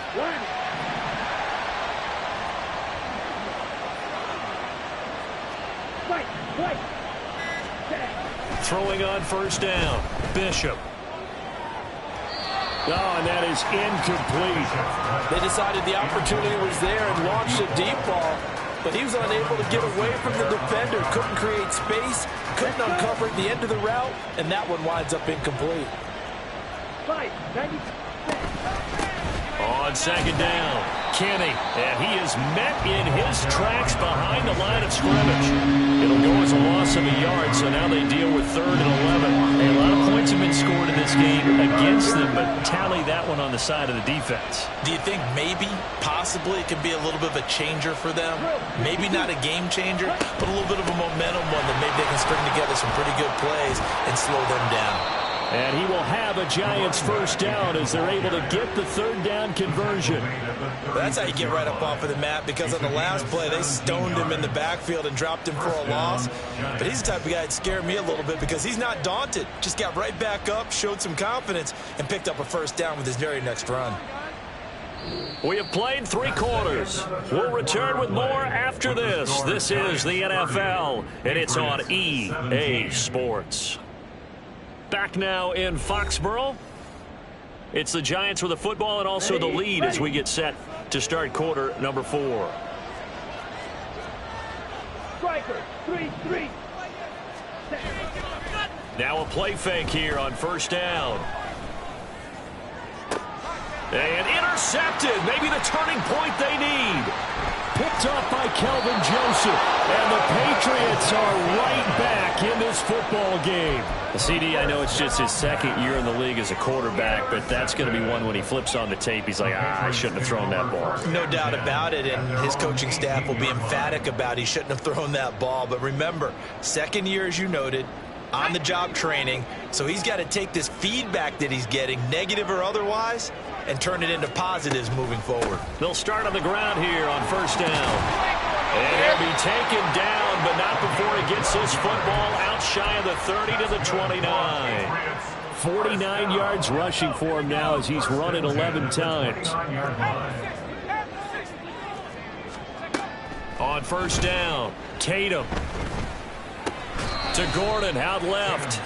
Throwing on 1st down, Bishop. Oh, and that is incomplete. They decided the opportunity was there and launched a deep ball. but he was unable to get away from the defender. Couldn't create space, couldn't uncover the end of the route, and that one winds up incomplete. 90. On second down, Kenny, and he is met in his tracks behind the line of scrimmage. It'll go as a loss of a yard, so now they deal with 3rd and 11. Hey, a lot of points have been scored in this game against them, but tally that one on the side of the defense. Do you think maybe, possibly, it could be a little bit of a changer for them? Maybe not a game changer, but a little bit of a momentum one that maybe they can string together some pretty good plays and slow them down. And he will have a Giants first down as they're able to get the 3rd down conversion. That's how you get right up off of the mat, because on the last play, they stoned him in the backfield and dropped him for a loss. But he's the type of guy that scared me a little bit because he's not daunted. Just got right back up, showed some confidence, and picked up a first down with his very next run. We have played 3 quarters. We'll return with more after this. This is the NFL, and it's on EA Sports. Back now in Foxborough. It's the Giants with the football and also the lead as we get set to start quarter number 4. Striker, 3-3. Now a play fake here on first down. And intercepted. Maybe the turning point they need. Picked up by Kelvin Joseph. And the Patriots are right back in this football game. CD, I know it's just his 2nd year in the league as a quarterback, but that's going to be one when he flips on the tape. He's like, I shouldn't have thrown that ball. No doubt about it, and his coaching staff will be emphatic about he shouldn't have thrown that ball. But remember, 2nd year, as you noted, on-the-job training, so he's got to take this feedback that he's getting, negative or otherwise, and turn it into positives moving forward. They'll start on the ground here on first down. And he'll be taken down, but not before he gets his football out shy of the 30 to the 29. 49 yards rushing for him now as he's run it 11 times. On first down, Tatum to Gordon out left.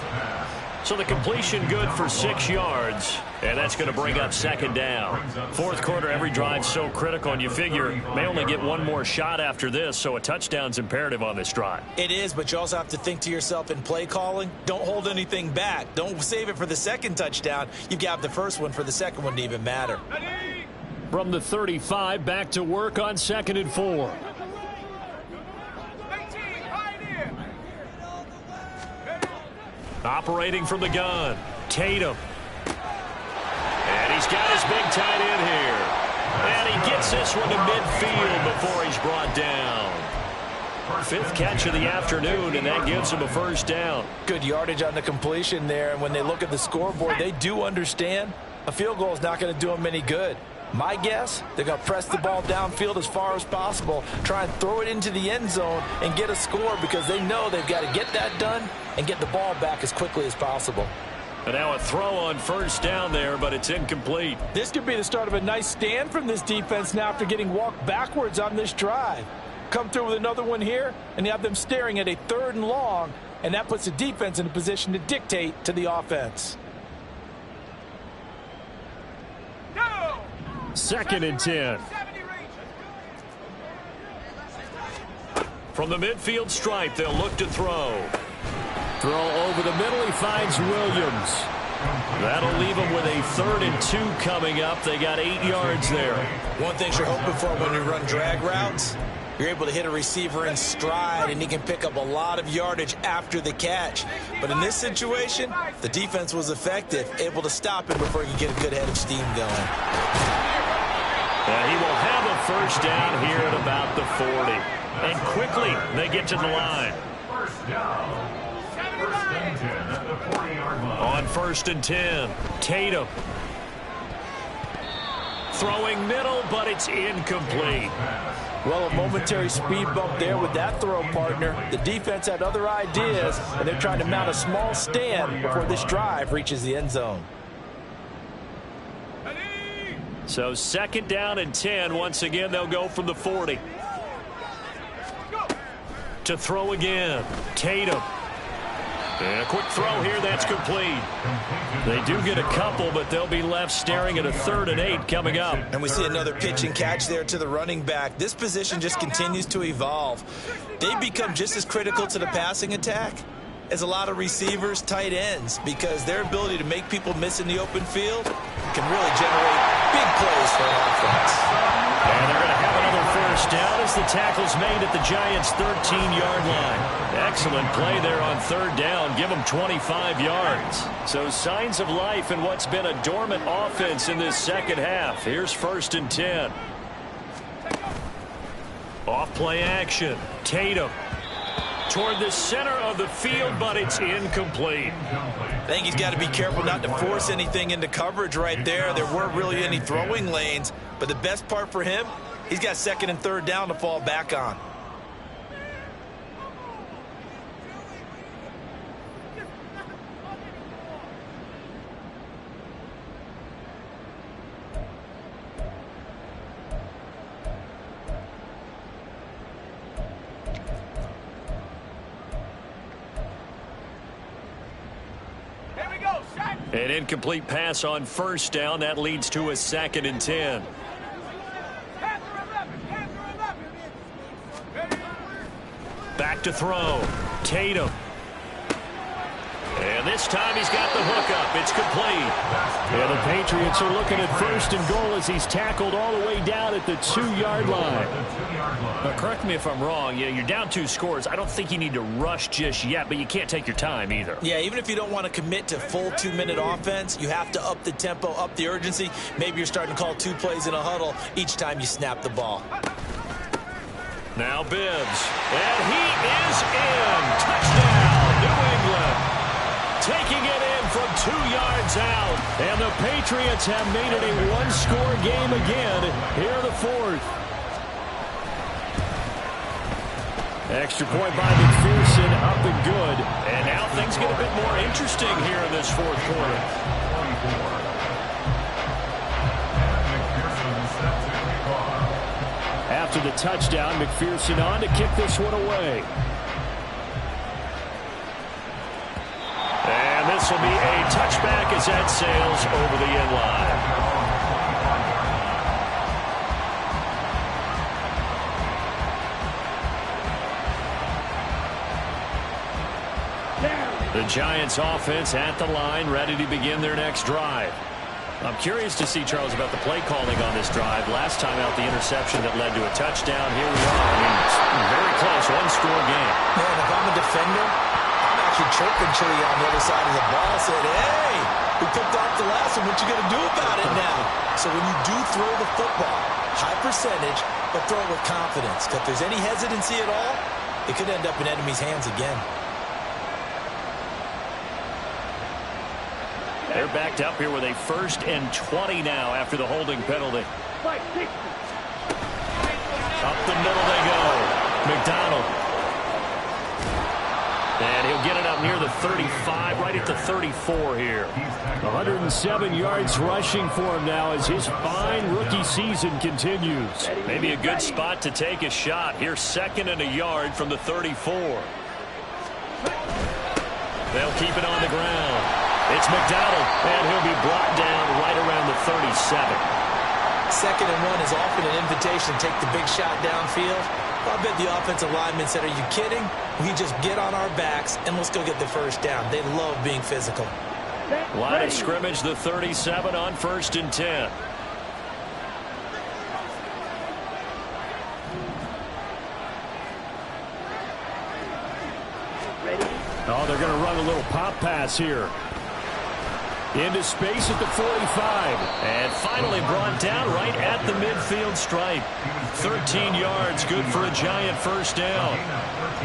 So the completion good for 6 yards, and that's going to bring up second down. 4th quarter, every drive so critical, and you figure may only get one more shot after this, so a touchdown's imperative on this drive. It is, but you also have to think to yourself in play calling, don't hold anything back. Don't save it for the 2nd touchdown. You've got the first one for the 2nd one to even matter. From the 35, back to work on 2nd and 4. Operating from the gun, Tatum. And he's got his big tight end here. And he gets this one to midfield before he's brought down. 5th catch of the afternoon, and that gives him a first down. Good yardage on the completion there, and when they look at the scoreboard, they do understand a field goal is not going to do them any good. My guess, they're going to press the ball downfield as far as possible, try and throw it into the end zone and get a score because they know they've got to get that done and get the ball back as quickly as possible. And now a throw on first down there, but it's incomplete. This could be the start of a nice stand from this defense now after getting walked backwards on this drive. Come through with another one here, and you have them staring at a 3rd and long, and that puts the defense in a position to dictate to the offense. 2nd and 10. From the midfield stripe, they'll look to throw. Throw over the middle, he finds Williams. That'll leave him with a 3rd and 2 coming up. They got 8 yards there. One thing you're hoping for when you run drag routes, you're able to hit a receiver in stride, and he can pick up a lot of yardage after the catch. But in this situation, the defense was effective, able to stop him before he could get a good head of steam going. And he will have a first down here at about the 40. And quickly, they get to the line. First down. First and 10 at the 40-yard line. On 1st and 10, Tatum. Throwing middle, but it's incomplete. Well, a momentary speed bump there with that throw, partner. The defense had other ideas, and they're trying to mount a small stand before this drive reaches the end zone. So 2nd down and 10. Once again, they'll go from the 40. To throw again, Tatum. And a quick throw here that's complete. They do get a couple, but they'll be left staring at a 3rd and 8 coming up. And we see another pitch and catch there to the running back. This position just continues to evolve. They become just as critical to the passing attack as a lot of receivers, tight ends, because their ability to make people miss in the open field can really generate big plays for an offense. And they're going to have another first down as the tackle's made at the Giants' 13-yard line. Excellent play there on 3rd down. Give them 25 yards. So signs of life in what's been a dormant offense in this second half. Here's 1st and 10. Off play action. Tatum toward the center of the field, but it's incomplete. I think he's got to be careful not to force anything into coverage right there. There weren't really any throwing lanes, but the best part for him, he's got 2nd and 3rd down to fall back on. An incomplete pass on 1st down. That leads to a 2nd and 10. Back to throw. Tatum. And this time he's got the hook up. It's complete. Yeah, the Patriots are looking at 1st and goal as he's tackled all the way down at the 2-yard line. Now, correct me if I'm wrong. You're down 2 scores. I don't think you need to rush just yet, but you can't take your time either. Yeah, even if you don't want to commit to full 2-minute offense, you have to up the tempo, up the urgency. Maybe you're starting to call 2 plays in a huddle each time you snap the ball. Now Bibbs. And he is in. Touchdown, New England. Taking it in from 2 yards out. And the Patriots have made it a 1-score game again here in the 4th. Extra point by McPherson, up and good. And now things get a bit more interesting here in this 4th quarter. After the touchdown, McPherson on to kick this one away. And this will be a touchback as that sails over the end line. The Giants offense at the line, ready to begin their next drive. I'm curious to see, Charles, about the play calling on this drive. Last time out, the interception that led to a touchdown. Here we are. I mean, it's very close, 1-score game. Man, if I'm a defender, I'm actually chirping Chili on the other side of the ball. I said, hey, we picked off the last one. What you going to do about it now? So when you do throw the football, high percentage, but throw it with confidence. If there's any hesitancy at all, it could end up in enemy's hands again. They're backed up here with a 1st and 20 now after the holding penalty. Up the middle they go. McDonald. And he'll get it up near the 35, right at the 34 here. 107 yards rushing for him now as his fine rookie season continues. Maybe a good spot to take a shot. Here, 2nd and a yard from the 34. They'll keep it on the ground. It's McDonald, and he'll be brought down right around the 37. 2nd and 1 is often an invitation to take the big shot downfield. I bet the offensive lineman said, are you kidding? We just get on our backs, and let's go get the 1st down. They love being physical. Line of scrimmage, the 37 on 1st and 10. Oh, they're going to run a little pop pass here. Into space at the 45. And finally brought down right at the midfield stripe. 13 yards, good for a Giant 1st down.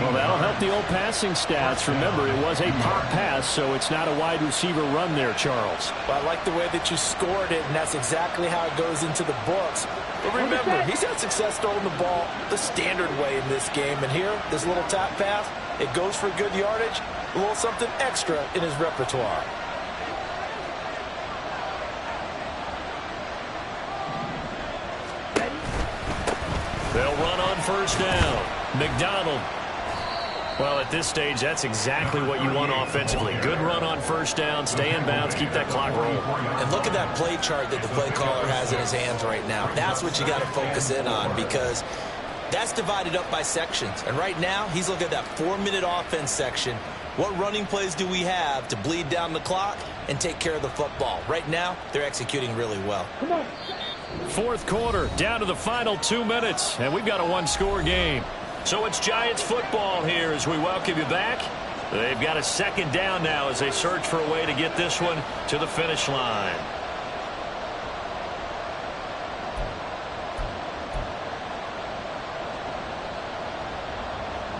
Well, that'll help the old passing stats. Remember, it was a pop pass, so it's not a wide receiver run there, Charles. Well, I like the way that you scored it, and that's exactly how it goes into the books. But remember, he's had success throwing the ball the standard way in this game. And here, this little tap pass, it goes for good yardage, a little something extra in his repertoire. They'll run on 1st down. McDonald. Well, at this stage, that's exactly what you want offensively. Good run on first down, stay in bounds, keep that clock rolling. And look at that play chart that the play caller has in his hands right now. That's what you got to focus in on, because that's divided up by sections. And right now, he's looking at that 4-minute offense section. What running plays do we have to bleed down the clock and take care of the football? Right now, they're executing really well. Come on. Fourth quarter, down to the final 2 minutes, and we've got a one-score game. So it's Giants football here as we welcome you back. They've got a second down now as they search for a way to get this one to the finish line.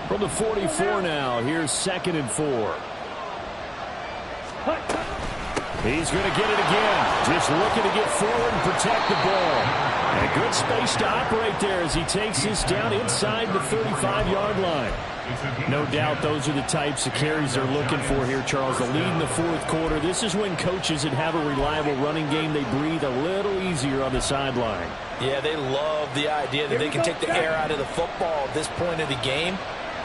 From the 44 now, here's 2nd and 4. He's going to get it again. Just looking to get forward and protect the ball. And good space to operate there as he takes this down inside the 35-yard line. No doubt those are the types of carries they're looking for here, Charles. The lead in the fourth quarter. This is when coaches that have a reliable running game, they breathe a little easier on the sideline. Yeah, they love the idea that they can take the air out of the football at this point of the game.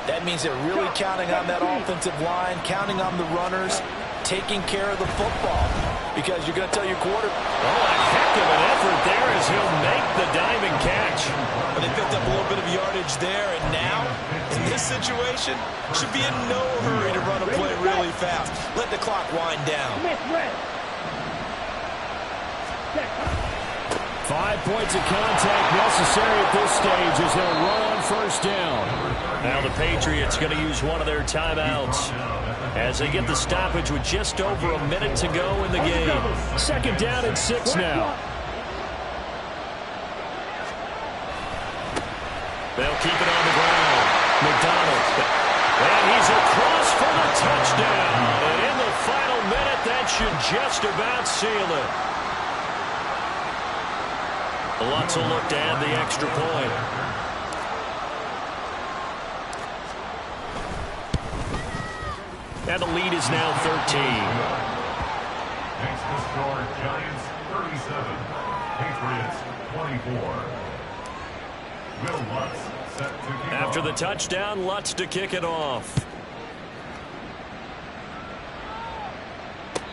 That means they're really counting on that offensive line, counting on the runners, taking care of the football. Because you're going to tell your quarterback. Oh, a heck of an effort there as he'll make the diving catch. But they picked up a little bit of yardage there, and now, in this situation, should be in no hurry to run a play really fast. Let the clock wind down. 5 points of contact necessary at this stage as they'll run on first down. Now the Patriots going to use one of their timeouts as they get the stoppage with just over a minute to go in the game. 2nd down and 6 now. They'll keep it on the ground. McDonald. And he's across for the touchdown. And in the final minute, that should just about seal it. Lutz will look to add the extra point. And the lead is now 13. Makes the score Giants 37, Patriots 24. Will Lutz set to kick After off. the touchdown, Lutz to kick it off.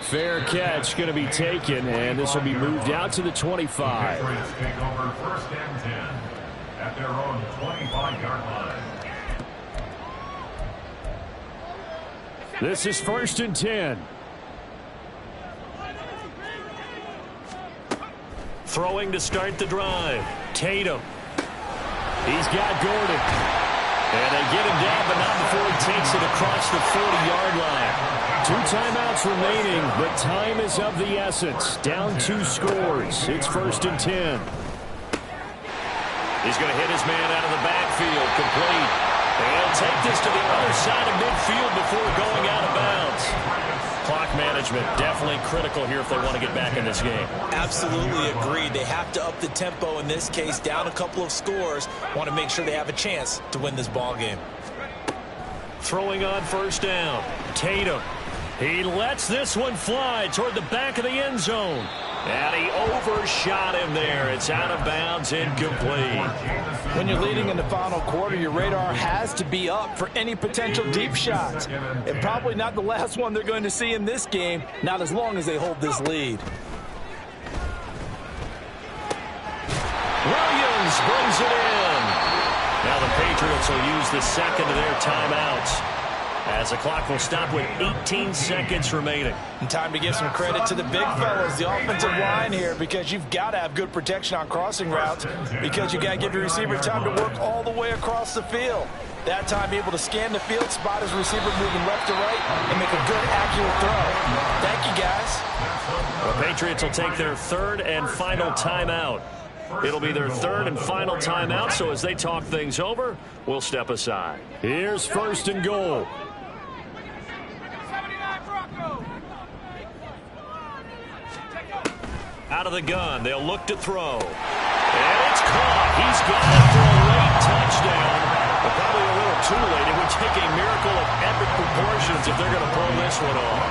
Fair catch going to be taken, and this will be moved out to the 25. Patriots take over 1st and 10 at their own 25-yard line. This is 1st and 10. Throwing to start the drive. Tatum. He's got Gordon. And they get him down, but not before he takes it across the 40-yard line. 2 timeouts remaining, but time is of the essence. Down 2 scores. It's 1st and 10. He's going to hit his man out of the backfield. Complete. And he'll take this to the other side of midfield before going out of bounds. Clock management definitely critical here if they want to get back in this game. Absolutely agreed. They have to up the tempo in this case, down a couple of scores. Want to make sure they have a chance to win this ball game. Throwing on first down. Tatum. He lets this one fly toward the back of the end zone. And he overshot him there. It's out of bounds, incomplete. When you're leading in the final quarter, your radar has to be up for any potential deep shots. And probably not the last one they're going to see in this game, not as long as they hold this lead. Williams brings it in. Now the Patriots will use the second of their timeouts, as the clock will stop with 18 seconds remaining. And time to give some credit to the big fellas, the offensive line here, because you've got to have good protection on crossing routes, because you've got to give your receiver time to work all the way across the field. That time able to scan the field, spot his receiver moving left to right, and make a good, accurate throw. Thank you, guys. The Patriots will take their 3rd and final timeout. It'll be their 3rd and final timeout, so as they talk things over, we'll step aside. Here's 1st and goal. Out of the gun, they'll look to throw. And it's caught. He's got it for a late touchdown. But probably a little too late. It would take a miracle of epic proportions if they're going to pull this one off.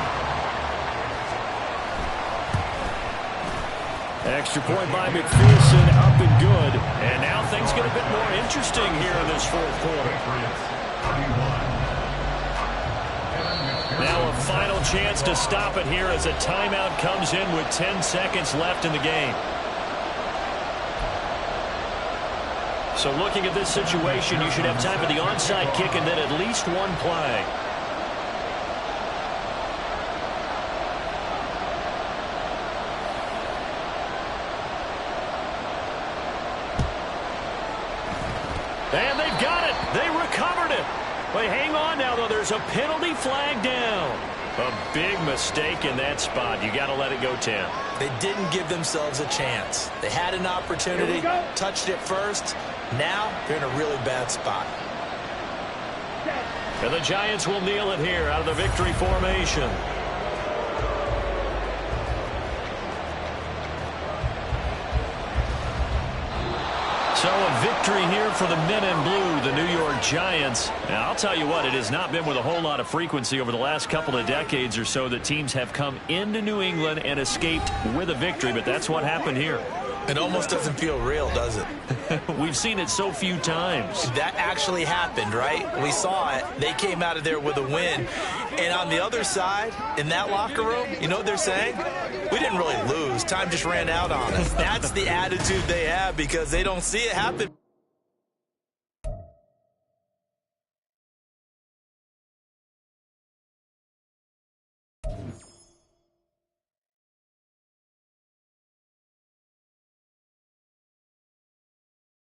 Extra point by McPherson, up and good. And now things get a bit more interesting here in this fourth quarter. Patriots 31, final chance to stop it here as a timeout comes in with 10 seconds left in the game. So looking at this situation, you should have time for the onside kick and then at least one play. And they've got it. They recovered it. But hang on now, though. There's a penalty flag down. A big mistake in that spot. You got to let it go, Tim. They didn't give themselves a chance. They had an opportunity, touched it first. Now they're in a really bad spot. And the Giants will kneel it here out of the victory formation. So a victory here for the men in blue, the New York Giants. Now, I'll tell you what, it has not been with a whole lot of frequency over the last couple of decades or so that teams have come into New England and escaped with a victory, but that's what happened here. It almost doesn't feel real, does it? We've seen it so few times. That actually happened, right? We saw it. They came out of there with a win. And on the other side, in that locker room, you know what they're saying? We didn't really lose. Time just ran out on us. That's the attitude they have because they don't see it happen.